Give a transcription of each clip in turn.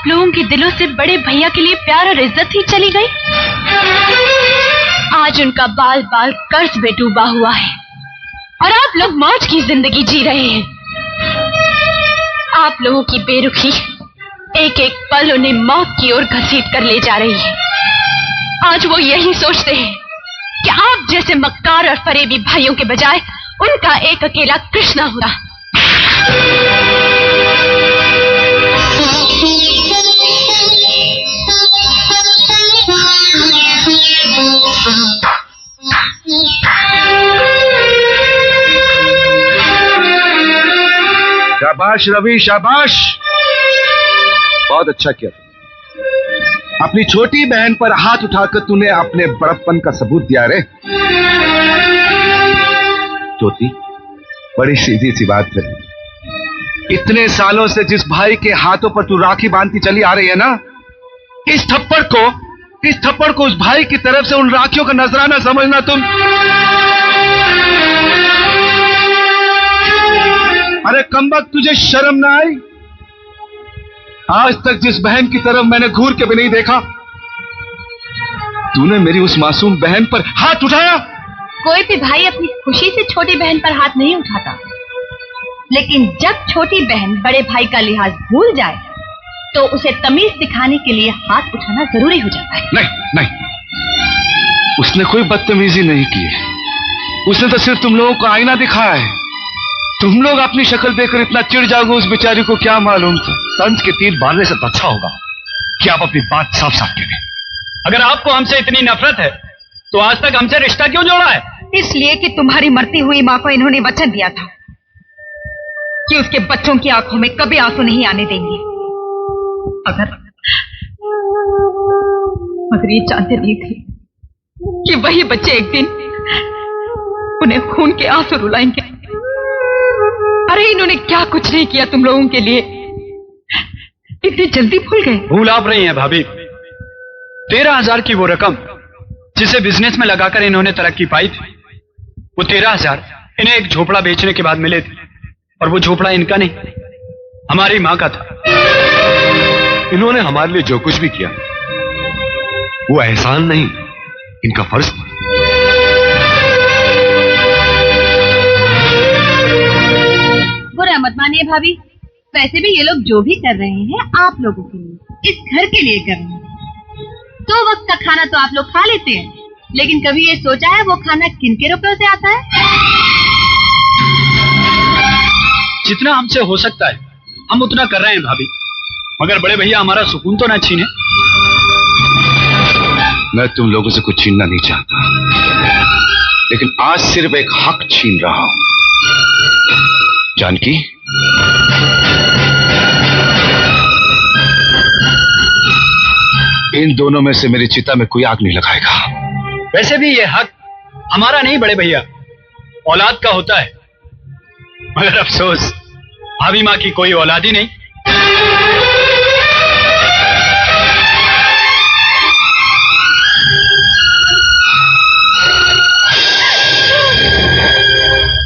लोगों के दिलों से बड़े भैया के लिए प्यार और इज्जत ही चली गई। आज उनका बाल बाल कर्ज में डूबा हुआ है और आप लोग मौज की जिंदगी जी रहे हैं। आप लोगों की बेरुखी एक एक पल उन्हें मौत की ओर घसीट कर ले जा रही है। आज वो यही सोचते हैं कि आप जैसे मक्कार और फरेबी भाइयों के बजाय उनका एक अकेला कृष्णा होगा। शाबाश रवि, शाबाश, बहुत अच्छा किया। अपनी छोटी बहन पर हाथ उठाकर तूने अपने बड़प्पन का सबूत दिया रे। ज्योति, बड़ी सीधी सी बात है। इतने सालों से जिस भाई के हाथों पर तू राखी बांधती चली आ रही है ना, इस थप्पड़ को उस भाई की तरफ से उन राखियों का नजराना समझना तुम। अरे कमबख्त, तुझे शर्म ना आई? आज तक जिस बहन की तरफ मैंने घूर के भी नहीं देखा, तूने मेरी उस मासूम बहन पर हाथ उठाया। कोई भी भाई अपनी खुशी से छोटी बहन पर हाथ नहीं उठाता, लेकिन जब छोटी बहन बड़े भाई का लिहाज भूल जाए तो उसे तमीज दिखाने के लिए हाथ उठाना जरूरी हो जाता है। नहीं, उसने कोई बदतमीजी नहीं की है। उसने तो सिर्फ तुम लोगों को आईना दिखाया है। तुम लोग अपनी शक्ल देखकर इतना चिढ़ जाओगे, उस बेचारी को क्या मालूम था। तंज के तीर मारने से तो अच्छा होगा कि आप अपनी बात साफ साफ कह दें। अगर आपको हमसे इतनी नफरत है तो आज तक हमसे रिश्ता क्यों जोड़ा है? इसलिए कि तुम्हारी मरती हुई माँ को इन्होंने वचन दिया था कि उसके बच्चों की आंखों में कभी आंसू नहीं आने देंगे। मगर ये जानते नहीं थे कि वही बच्चे एक दिन उन्हें खून के आंसू रुलाएंगे। अरे इन्होंने क्या कुछ नहीं किया तुम लोगों के लिए, इतनी जल्दी भूल गए। भूल आप रही हैं भाभी। 13,000 की वो रकम जिसे बिजनेस में लगाकर इन्होंने तरक्की पाई थी, वो 13,000 इन्हें एक झोपड़ा बेचने के बाद मिले थे। और वो झोपड़ा इनका नहीं, हमारी माँ का था। इन्होंने हमारे लिए जो कुछ भी किया वो एहसान नहीं, इनका फर्ज था। बुरा मत मानिए भाभी, वैसे भी ये लोग जो भी कर रहे हैं आप लोगों के लिए, इस घर के लिए कर रहे हैं। 2 वक्त का खाना तो आप लोग खा लेते हैं, लेकिन कभी ये सोचा है वो खाना किनके रुपयों से आता है? जितना हमसे हो सकता है हम उतना कर रहे हैं भाभी, मगर बड़े भैया हमारा सुकून तो ना छीने। मैं तुम लोगों से कुछ छीनना नहीं चाहता, लेकिन आज सिर्फ एक हक छीन रहा हूं। जानकी, इन दोनों में से मेरी चिता में कोई आग नहीं लगाएगा। वैसे भी ये हक हमारा नहीं बड़े भैया, औलाद का होता है। मगर अफसोस भाभी माँ की कोई औलाद ही नहीं।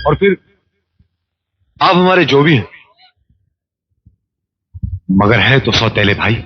और फिर आप हमारे जो भी हैं, मगर है तो सौतेले भाई।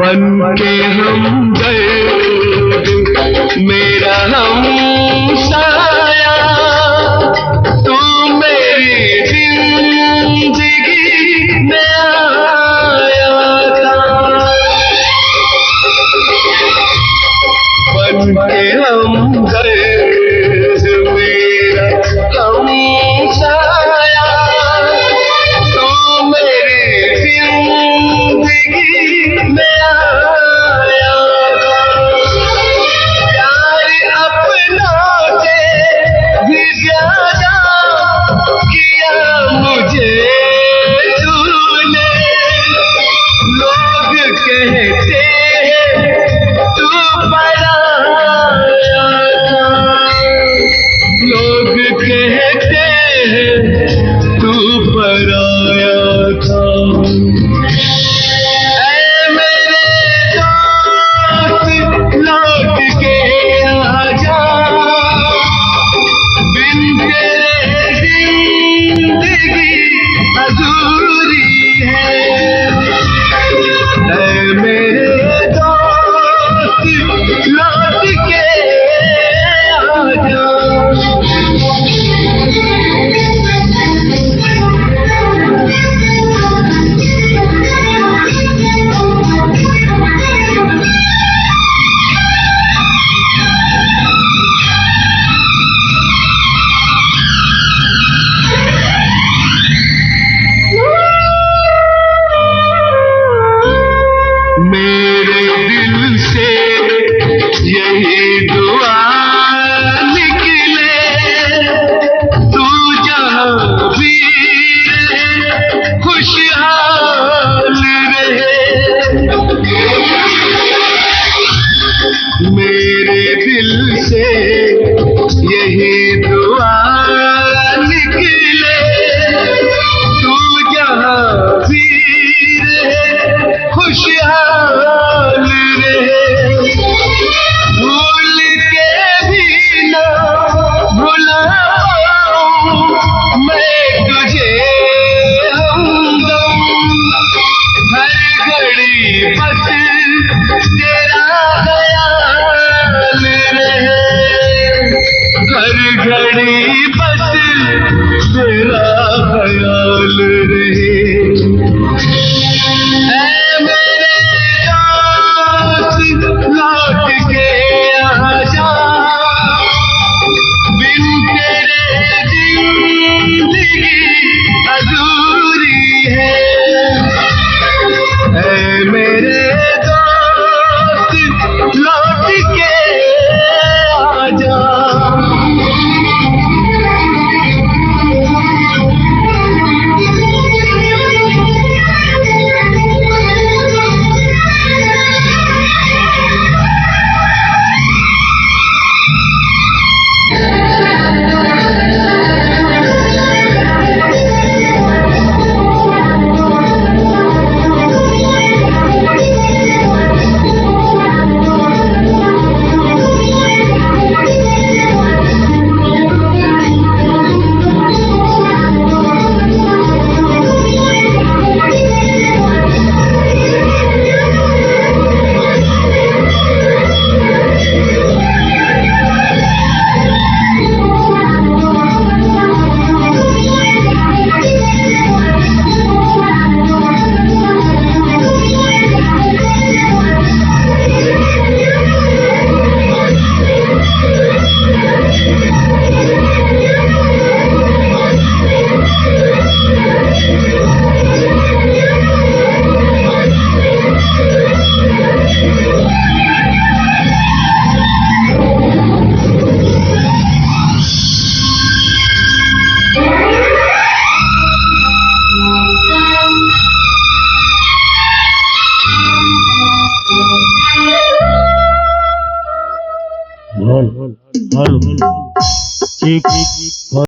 बन के हमदर्द मेरा हमसाया, तू मेरी जिंदगी में आया था। बन के हमदर्द मेरा हमसाया, तू मेरी जिंदगी में आया था। प्यार अपना से भी ज्यादा किया मुझे तूने। लोग कहते हैं तू पराया था, लोग कहते हैं तू पराया था। ऐ मेरे दोस्त लौट के आजा, बिन तेरे जिंदगी अधूरी है। ऐ मेरे दोस्त लौट के आजा। मेरे दिल से यही दुआ निकले, तू जहाँ भी रहे खुशहाल रहे। मेरे दिल से यही दुआ निकले, तू जहाँ भी रहे खुशहाल रहे। भूल के भी ना भुला पाऊं मैं तुझे हमदम, हर घड़ी बस तेरा ख्याल रहे, हर घड़ी बस तेरा ख्याल रहे। ऐ मेरे दोस्त लौट के आजा, बिन तेरे जिंदगी अधूरी है। ऐ मेरे दोस्त लौट के आजा। ठीक